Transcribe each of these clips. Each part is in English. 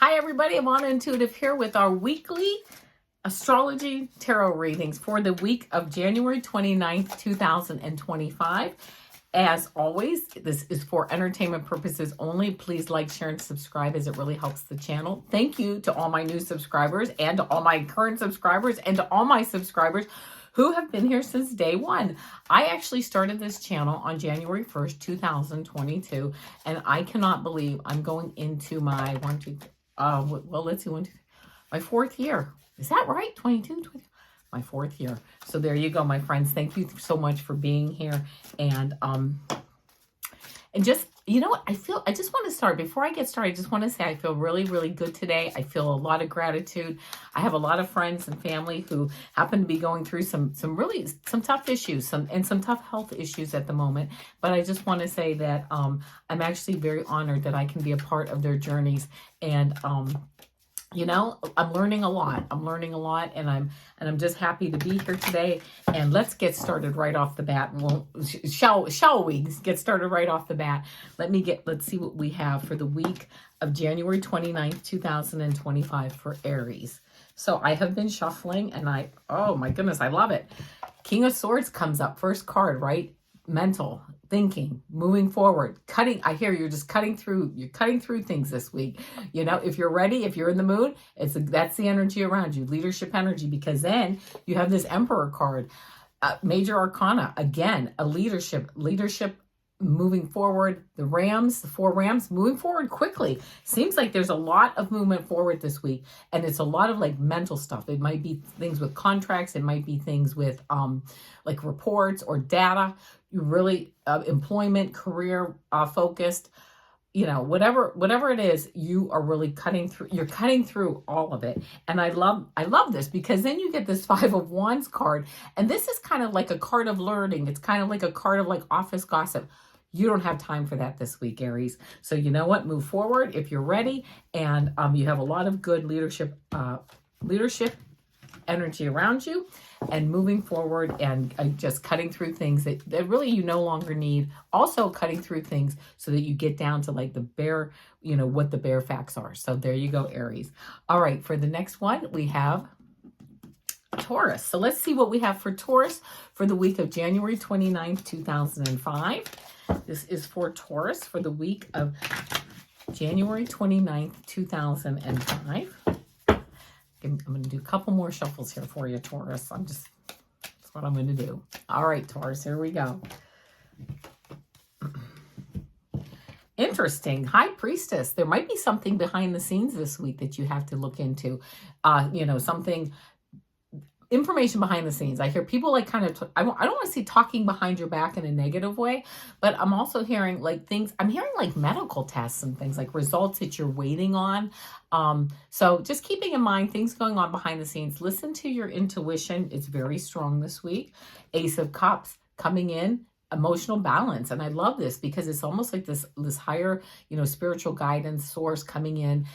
Hi everybody, Avana Intuitive here with our weekly astrology tarot readings for the week of January 29th, 2025. As always, this is for entertainment purposes only. Please like, share, and subscribe as it really helps the channel. Thank you to all my new subscribers and to all my current subscribers and to all my subscribers who have been here since day one. I actually started this channel on January 1st, 2022, and I cannot believe I'm going into my my fourth year. Is that right? 22, 20, my fourth year. So there you go, my friends. Thank you so much for being here. And just, you know what, I just want to start, before I get started, I just want to say I feel really, really good today. I feel a lot of gratitude. I have a lot of friends and family who happen to be going through some tough issues, some tough health issues at the moment. But I just want to say that I'm actually very honored that I can be a part of their journeys. And you know, I'm learning a lot. And I'm just happy to be here today. And let's get started right off the bat. And shall we get started right off the bat? Let's see what we have for the week of January 29th, 2025 for Aries. So I have been shuffling and oh my goodness, I love it. King of Swords comes up, first card, right? Mental, thinking, moving forward, cutting. I hear you're just cutting through. You're cutting through things this week. You know, if you're ready, if you're in the mood, that's the energy around you, leadership energy, because then you have this Emperor card, major arcana, again, a leadership, moving forward. The four rams, moving forward quickly. Seems like there's a lot of movement forward this week, and it's a lot of like mental stuff. It might be things with contracts. It might be things with like reports or data. You really employment, career focused. You know, whatever it is, you are really cutting through. You're cutting through all of it, and I love this, because then you get this Five of Wands card, and this is kind of like a card of learning. It's kind of like a card of like office gossip. You don't have time for that this week, Aries. So you know what? Move forward if you're ready, and you have a lot of good leadership energy around you, and moving forward, and just cutting through things that really you no longer need. Also cutting through things so that you get down to like the bare, you know, what the bare facts are. So there you go, Aries. All right, for the next one, we have Taurus. So let's see what we have for Taurus for the week of January 29th, 2005. This is for Taurus for the week of January 29th, 2005. I'm going to do a couple more shuffles here for you, Taurus. That's what I'm going to do. All right, Taurus, here we go. Interesting. High Priestess. There might be something behind the scenes this week that you have to look into. You know, information behind the scenes. I hear people like kind of, I don't want to see talking behind your back in a negative way, but I'm also hearing like things, I'm hearing like medical tests and things, like results that you're waiting on. So just keeping in mind things going on behind the scenes. Listen to your intuition. It's very strong this week. Ace of Cups coming in, emotional balance. And I love this because it's almost like this higher, you know, spiritual guidance source coming in.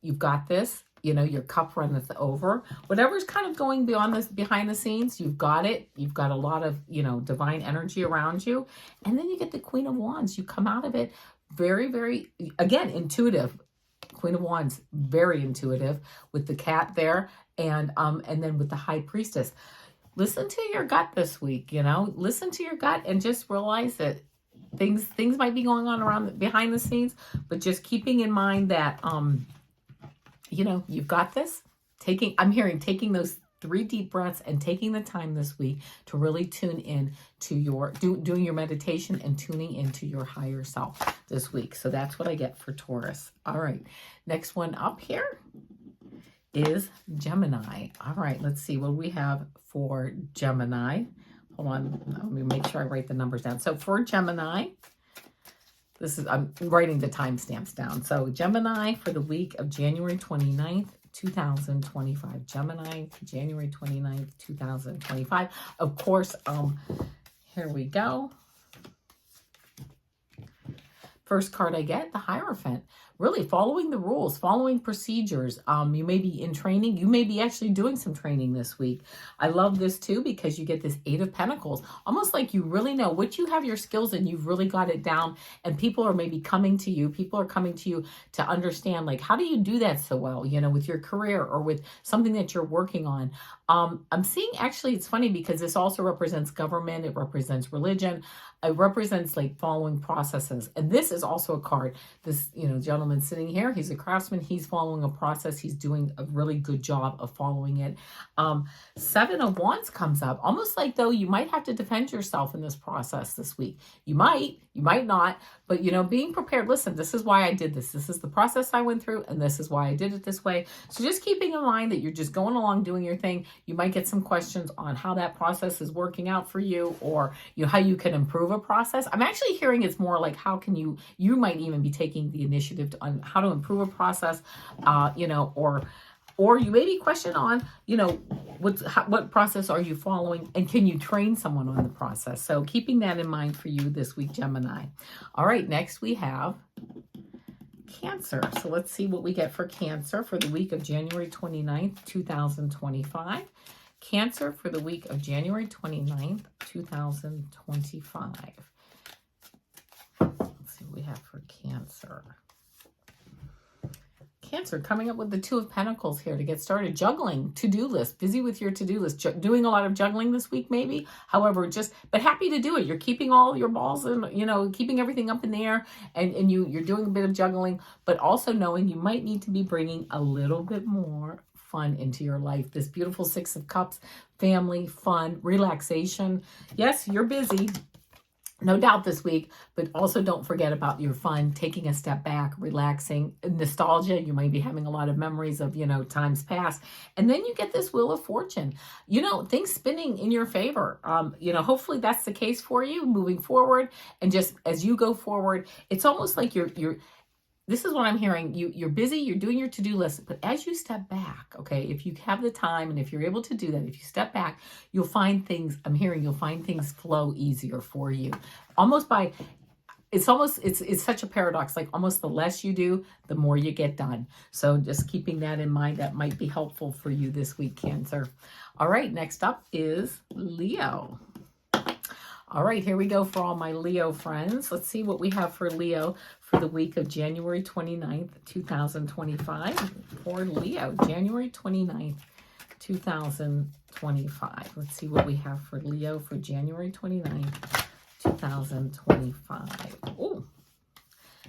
You've got this. You know, your cup runneth over. Whatever's kind of going beyond this, behind the scenes, you've got it. You've got a lot of, you know, divine energy around you. And then you get the Queen of Wands. You come out of it very, very, again, intuitive. Queen of Wands, very intuitive with the cat there. And then with the High Priestess. Listen to your gut this week, you know. Listen to your gut and just realize that things might be going on around behind the scenes, but just keeping in mind that, you know, you've got this. I'm hearing taking those 3 deep breaths and taking the time this week to really tune in to doing your meditation and tuning into your higher self this week. So that's what I get for Taurus. All right. Next one up here is Gemini. All right. Let's see what we have for Gemini. Hold on. Let me make sure I write the numbers down. So for Gemini, I'm writing the timestamps down. So Gemini for the week of January 29th, 2025. Gemini, January 29th, 2025. Of course, here we go. First card I get, the Hierophant. really following the rules, following procedures. You may be in training. You may be actually doing some training this week. I love this too because you get this 8 of Pentacles, almost like you really know what you have your skills in. You've really got it down, and people are maybe coming to you. People are coming to you to understand, like, how do you do that so well, you know, with your career or with something that you're working on. I'm seeing, actually, it's funny because this also represents government. It represents religion. It represents like following processes. And this is also a card. This, you know, gentleman sitting here, he's a craftsman. He's following a process. He's doing a really good job of following it. 7 of Wands comes up, almost like though you might have to defend yourself in this process this week. You might not, but you know, being prepared. Listen, this is why I did this. This is the process I went through, and this is why I did it this way. So just keeping in mind that you're just going along doing your thing. You might get some questions on how that process is working out for you, or you know, how you can improve a process. I'm actually hearing it's more like how can you might even be taking the initiative on how to improve a process, you know, or you may be questioned on, you know, what process are you following, and can you train someone on the process? So keeping that in mind for you this week, Gemini. All right, next we have Cancer. So let's see what we get for Cancer for the week of January 29th, 2025. Cancer for the week of January 29th, 2025. Let's see what we have for Cancer. Cancer, coming up with the 2 of Pentacles here to get started. Juggling, to-do list, busy with your to-do list, doing a lot of juggling this week maybe. However, but happy to do it. You're keeping all your balls in, you know, keeping everything up in the air, and you're doing a bit of juggling, but also knowing you might need to be bringing a little bit more fun into your life. This beautiful 6 of Cups, family, fun, relaxation. Yes, you're busy, no doubt, this week, but also don't forget about your fun, taking a step back, relaxing, nostalgia. You might be having a lot of memories of, you know, times past. And then you get this Wheel of Fortune, you know, things spinning in your favor. You know, hopefully that's the case for you moving forward. And just as you go forward, it's almost like this is what I'm hearing. You're busy, you're doing your to-do list, but as you step back, okay, if you have the time and if you're able to do that, if you step back, you'll find things, you'll find things flow easier for you. It's such a paradox, like almost the less you do, the more you get done. So just keeping that in mind, that might be helpful for you this week, Cancer. All right, next up is Leo. All right, here we go for all my Leo friends. Let's see what we have for Leo for the week of January 29th, 2025. For Leo, January 29th, 2025. Let's see what we have for Leo for January 29th, 2025. Oh,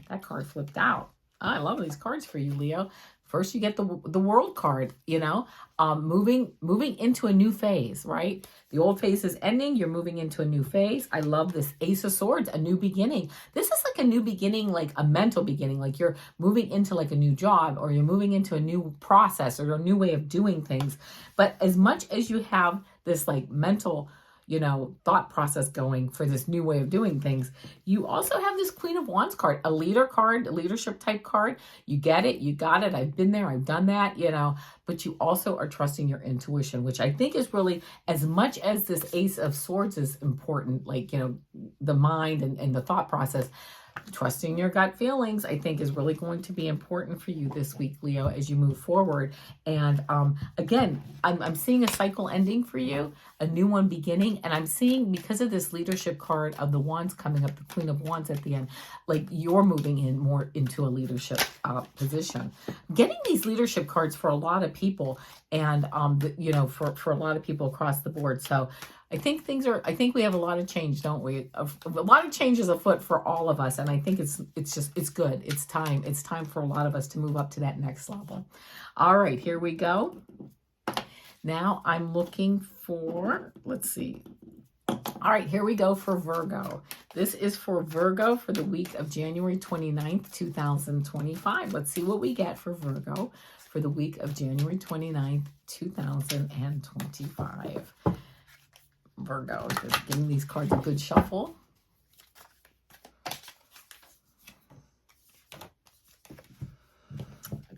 that card flipped out. I love these cards for you, Leo. First, you get the World card, you know, moving into a new phase, right? The old phase is ending. You're moving into a new phase. I love this Ace of Swords, a new beginning. This is like a new beginning, like a mental beginning, like you're moving into like a new job, or you're moving into a new process or a new way of doing things. But as much as you have this like mental, you know, thought process going for this new way of doing things, you also have this Queen of Wands card, a leader card, a leadership type card. You get it, you got it. I've been there, I've done that, you know, but you also are trusting your intuition, which I think is really, as much as this Ace of Swords is important, like, you know, the mind and the thought process, trusting your gut feelings, I think, is really going to be important for you this week, Leo, as you move forward. And again, I'm seeing a cycle ending for you, a new one beginning. And I'm seeing, because of this leadership card of the Wands coming up, the Queen of Wands at the end, like you're moving in more into a leadership position. Getting these leadership cards for a lot of people, and you know, for a lot of people across the board. So I think we have a lot of change, don't we? A lot of change is afoot for all of us. And I think it's good. It's time for a lot of us to move up to that next level. All right, here we go. Now I'm looking for, let's see. All right, here we go for Virgo. This is for Virgo for the week of January 29th, 2025. Let's see what we get for Virgo for the week of January 29th, 2025. Virgo, just giving these cards a good shuffle.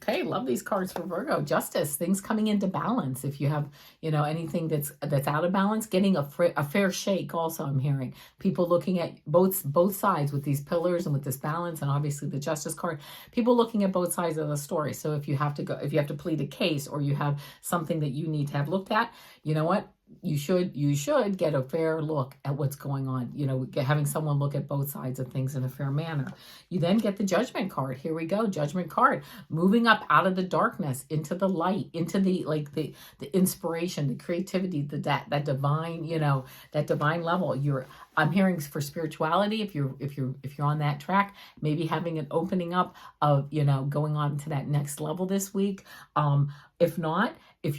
Okay, love these cards for Virgo. Justice, things coming into balance. If you have, you know, anything that's out of balance, getting a fair shake also, I'm hearing. People looking at both sides with these pillars and with this balance, and obviously the Justice card. People looking at both sides of the story. So if you have to plead a case, or you have something that you need to have looked at, you know what? You should get a fair look at what's going on, you know, having someone look at both sides of things in a fair manner. You then get the Judgment card. Here we go, Judgment card, moving up out of the darkness into the light, into the the inspiration, the creativity, that divine, you know, that divine level. I'm hearing for spirituality, if you're on that track, maybe having an opening up of, you know, going on to that next level this week. If not, if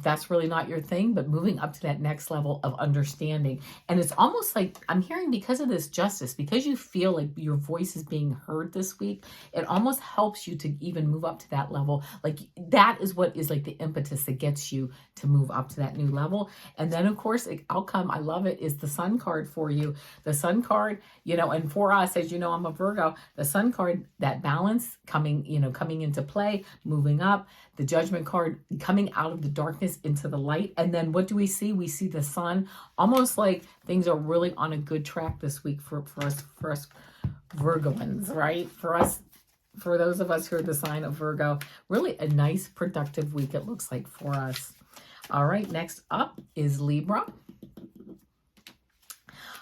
that's really not your thing, but moving up to that next level of understanding. And it's almost like I'm hearing, because of this Justice, because you feel like your voice is being heard this week, it almost helps you to even move up to that level. Like that is what is like the impetus that gets you to move up to that new level. And then of course, the outcome, I love it, is the Sun card for you. The Sun card, you know, and for us, as you know, I'm a Virgo, the Sun card, that balance coming into play, moving up. The Judgment card coming out of the darkness into the light. And then what do we see? We see the Sun, almost like things are really on a good track this week for us Virgoans, right? For those of us who are the sign of Virgo, really a nice productive week it looks like for us. All right, next up is Libra.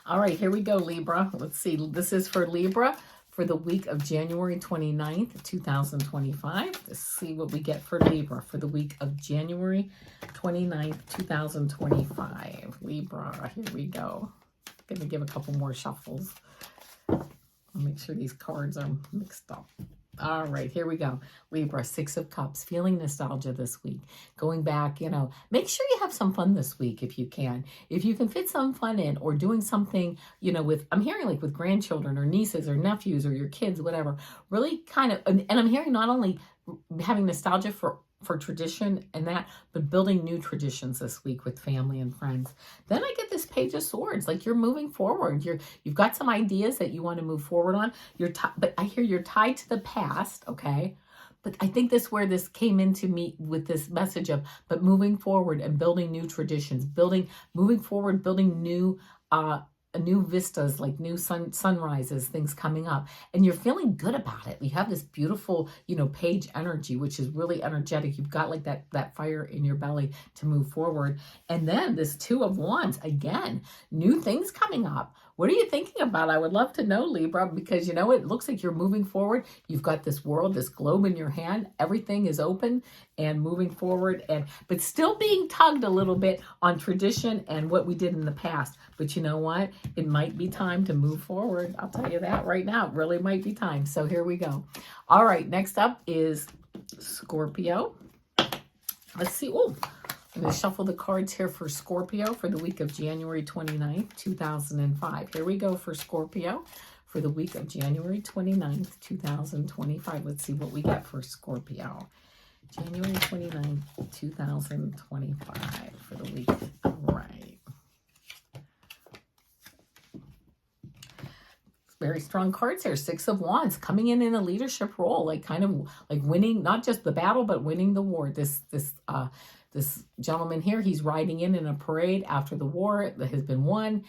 All right, here we go, Libra. Let's see. This is for Libra for the week of January 29th, 2025. Let's see what we get for Libra for the week of January 29th, 2025. Libra, here we go. I'm going to give a couple more shuffles. I'll make sure these cards are mixed up. All right, here we go. Libra, Six of Cups, feeling nostalgia this week. Going back, you know, make sure you have some fun this week if you can. If you can fit some fun in, or doing something, you know, I'm hearing like with grandchildren or nieces or nephews or your kids, whatever, really kind of, and I'm hearing not only having nostalgia for tradition and that, but building new traditions this week with family and friends. Then I get this Page of Swords, like you're moving forward. You've got some ideas that you want to move forward on. But I hear you're tied to the past, okay? But I think where this came into me with this message of, but moving forward and building new traditions, moving forward, building new vistas, like new sunrises, things coming up, and you're feeling good about it. You have this beautiful, you know, Page energy, which is really energetic. You've got like that fire in your belly to move forward. And then this Two of Wands, again, new things coming up. What are you thinking about? I would love to know, Libra, because you know, it looks like you're moving forward. You've got this world, this globe in your hand. Everything is open and moving forward, but still being tugged a little bit on tradition and what we did in the past. But you know what? It might be time to move forward. I'll tell you that right now. It really might be time. So here we go. All right, next up is Scorpio. Let's see. Oh, I'm going to shuffle the cards here for Scorpio for the week of January 29th, 2005. Here we go for Scorpio for the week of January 29th, 2025. Let's see what we get for Scorpio. January 29th, 2025 for the week. All right. Very strong cards here. Six of Wands, coming in a leadership role, like kind of like winning, not just the battle, but winning the war. This gentleman here, he's riding in a parade after the war that has been won,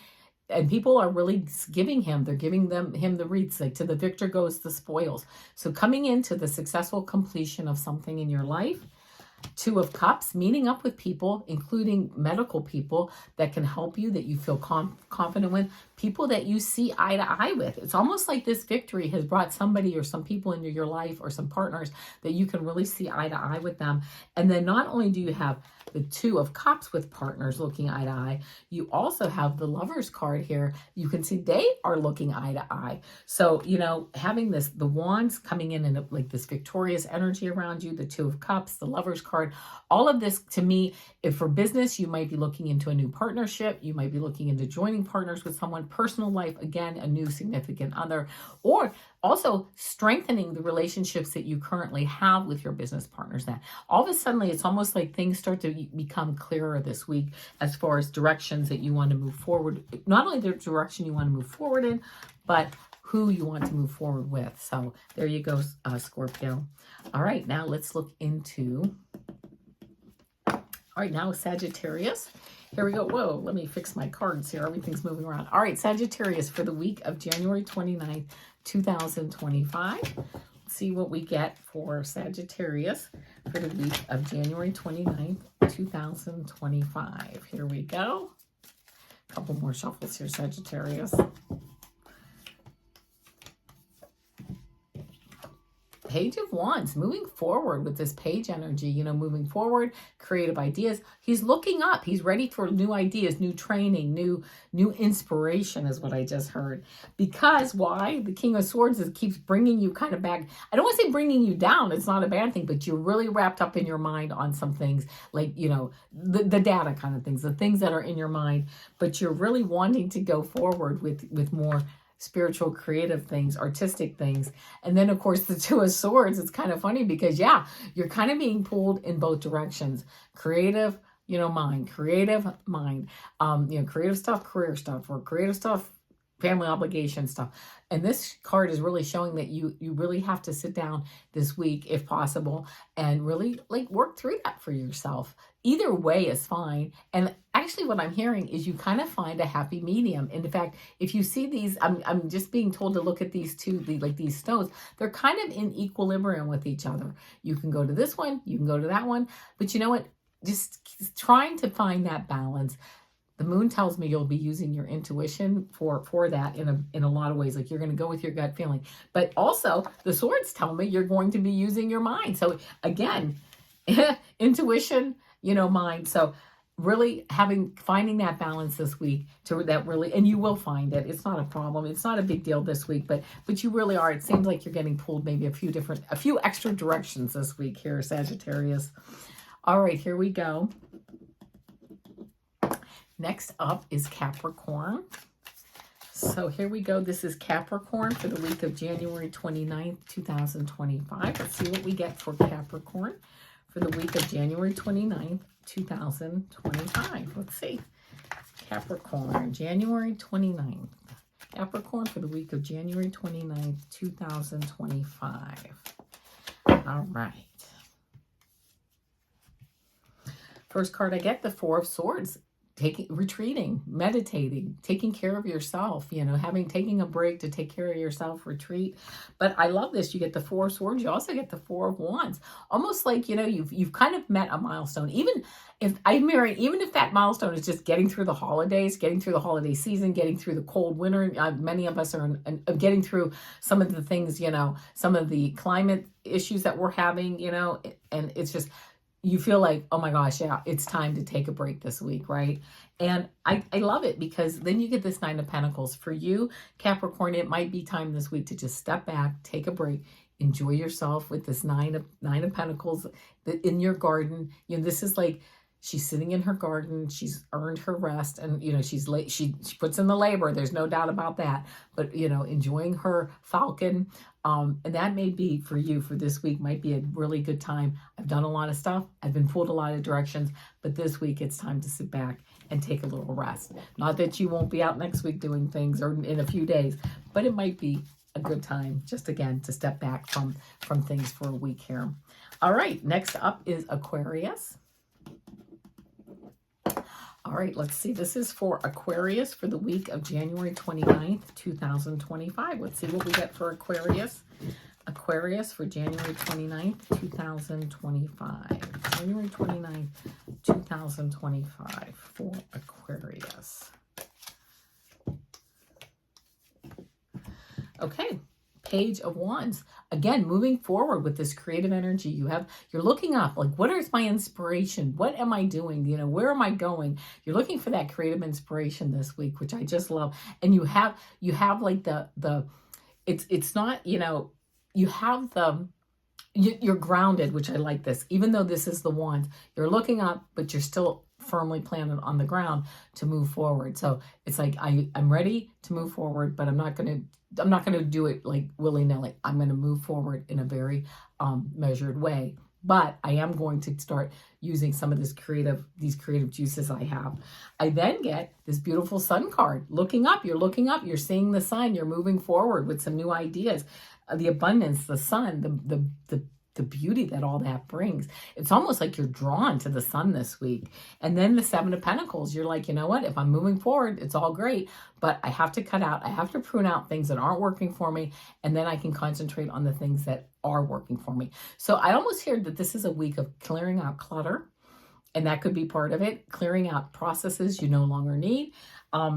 and people are really giving him, they're giving him the wreaths, like to the victor goes the spoils. So coming into the successful completion of something in your life. Two of Cups, meeting up with people, including medical people that can help you, that you feel confident with, people that you see eye to eye with. It's almost like this victory has brought somebody or some people into your life, or some partners that you can really see eye to eye with them. And then not only do you have the Two of Cups with partners looking eye to eye, you also have the Lovers card here. You can see they are looking eye to eye. So, you know, having the Wands coming in like this victorious energy around you, the Two of Cups, the Lovers card, all of this to me, if for business, you might be looking into a new partnership. You might be looking into joining partners with someone. Personal life, again, a new significant other, or also strengthening the relationships that you currently have with your business partners. That all of a sudden, it's almost like things start to become clearer this week as far as directions that you want to move forward. Not only the direction you want to move forward in, but who you want to move forward with. So there you go, Scorpio. All right, now let's look into, all right, now Sagittarius. Here we go. Whoa, let me fix my cards here. Everything's moving around. All right, Sagittarius for the week of January 29th, 2025. Let's see what we get for Sagittarius for the week of January 29th, 2025. Here we go. A couple more shuffles here, Sagittarius. Page of Wands, moving forward with this page energy, you know, moving forward, creative ideas. He's looking up. He's ready for new ideas, new training, new inspiration is what I just heard. Because why? The King of Swords keeps bringing you kind of back. I don't want to say bringing you down. It's not a bad thing, but you're really wrapped up in your mind on some things like, you know, the data kind of things, the things that are in your mind, but you're really wanting to go forward with more spiritual, creative things, artistic things. And then, of course, the Two of Swords, it's kind of funny because, yeah, you're kind of being pulled in both directions. Creative, you know, mind, creative mind, you know, creative stuff, career stuff, or creative stuff, family obligation stuff. And this card is really showing that you really have to sit down this week, if possible, and really like work through that for yourself. Either way is fine. And actually what I'm hearing is you kind of find a happy medium. And in fact, if you see these, I'm just being told to look at these two, like these stones, they're kind of in equilibrium with each other. You can go to this one, you can go to that one, but you know what? Just trying to find that balance. The moon tells me you'll be using your intuition for that in a lot of ways. Like you're going to go with your gut feeling. But also the swords tell me you're going to be using your mind. So again, intuition, you know, mind. So really finding that balance this week and you will find it. It's not a problem. It's not a big deal this week, but you really are. It seems like you're getting pulled maybe a few extra directions this week here, Sagittarius. All right, here we go. Next up is Capricorn. So here we go. This is Capricorn for the week of January 29th, 2025. Let's see what we get for Capricorn for the week of January 29th, 2025. Let's see. Capricorn, January 29th. Capricorn for the week of January 29th, 2025. All right. First card I get, the Four of Swords. Retreating, meditating, taking care of yourself, you know, taking a break to take care of yourself, retreat. But I love this. You get the Four of Swords. You also get the Four of Wands. Almost like, you know, you've kind of met a milestone. Even if that milestone is just getting through the holidays, getting through the holiday season, getting through the cold winter. Many of us are getting through some of the things, you know, some of the climate issues that we're having, you know, and it's just, you feel like, oh my gosh, yeah, it's time to take a break this week, right? And I love it because then you get this Nine of Pentacles. For you, Capricorn, it might be time this week to just step back, take a break, enjoy yourself with this Nine of Pentacles in your garden. You know, this is like, she's sitting in her garden. She's earned her rest, and you know she's late. She puts in the labor. There's no doubt about that. But you know, enjoying her falcon, and that may be for you for this week. Might be a really good time. I've done a lot of stuff. I've been pulled a lot of directions, but this week it's time to sit back and take a little rest. Not that you won't be out next week doing things or in a few days, but it might be a good time just again to step back from things for a week here. All right, next up is Aquarius. All right, let's see. This is for Aquarius for the week of January 29th, 2025. Let's see what we get for Aquarius. Aquarius for January 29th, 2025. January 29th, 2025 for Aquarius. Okay. Page of Wands. Again, moving forward with this creative energy you're looking up, like, what is my inspiration? What am I doing? You know, where am I going? You're looking for that creative inspiration this week, which I just love. And you have like it's not, you know, you have you're grounded, which I like this. Even though this is the Wands, you're looking up, but you're still firmly planted on the ground to move forward. So it's like, I'm ready to move forward, but I'm not going to do it like willy-nilly. I'm going to move forward in a very measured way. but I am going to start using some of these creative juices I have. I then get this beautiful sun card. Looking up, you're seeing the sun, you're moving forward with some new ideas. The abundance, the sun, the beauty that all that brings. It's almost like you're drawn to the sun this week. And then the Seven of Pentacles, you're like, you know what? If I'm moving forward, it's all great, but I have to cut out, I have to prune out things that aren't working for me, and then I can concentrate on the things that are working for me. So I almost hear that this is a week of clearing out clutter, and that could be part of it, clearing out processes you no longer need.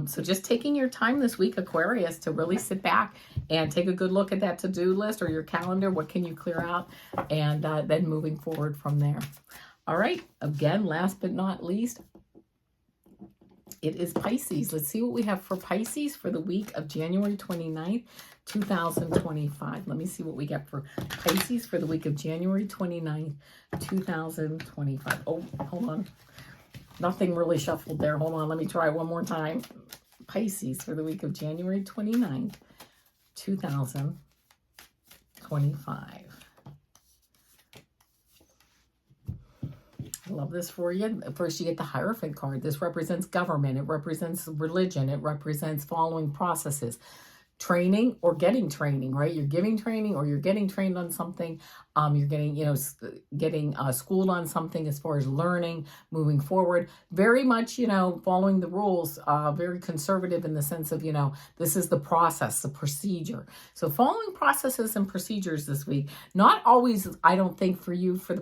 So just taking your time this week, Aquarius, to really sit back and take a good look at that to-do list or your calendar. What can you clear out? And then moving forward from there. All right. Again, last but not least, it is Pisces. Let's see what we have for Pisces for the week of January 29th, 2025. Let me see what we get for Pisces for the week of January 29th, 2025. Oh, hold on. Nothing really shuffled there. Hold on. Let me try one more time. Pisces for the week of January 29th, 2025. I love this for you. First, you get the Hierophant card. This represents government. It represents religion. It represents following processes. Training or getting training, right? You're giving training or you're getting trained on something. You're getting, getting schooled on something as far as learning, moving forward. Very much, following the rules, very conservative in the sense of, this is the process, the procedure. So following processes and procedures this week, not always, I don't think for you, for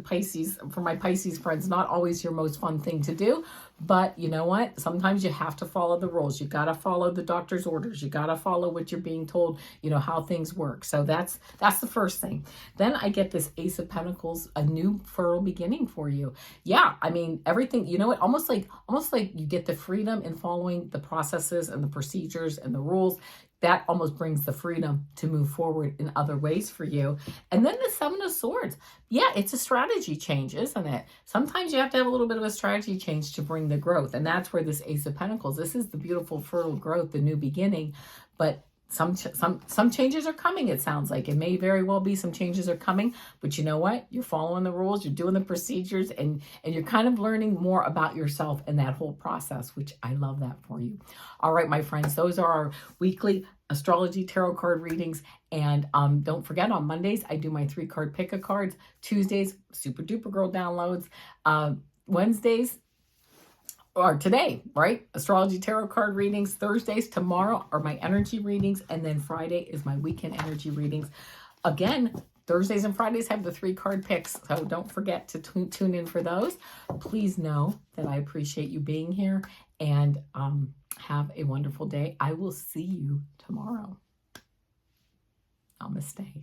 my Pisces friends, not always your most fun thing to do. But you know what? Sometimes you have to follow the rules. You got to follow the doctor's orders. You got to follow what you're being told, how things work. So that's the first thing. Then I get this Ace of Pentacles, a new fertile beginning for you. Yeah, I mean, everything, almost like you get the freedom in following the processes and the procedures and the rules. That almost brings the freedom to move forward in other ways for you. And then the Seven of Swords. Yeah, it's a strategy change, isn't it? Sometimes you have to have a little bit of a strategy change to bring the growth. And that's where this Ace of Pentacles, this is the beautiful fertile growth, the new beginning. But some changes are coming, it sounds like. It may very well be some changes are coming, but you know what? You're following the rules, you're doing the procedures, and you're kind of learning more about yourself in that whole process, which I love that for you. All right, my friends, those are our weekly astrology tarot card readings. And don't forget, on Mondays, I do my 3-card pick-a-cards. Tuesdays, Super Duper Girl downloads. Wednesdays, or today, right? Astrology tarot card readings. Thursdays, tomorrow, are my energy readings. And then Friday is my weekend energy readings. Again, Thursdays and Fridays have the 3-card picks. So don't forget to tune in for those. Please know that I appreciate you being here. And have a wonderful day. I will see you tomorrow. Namaste.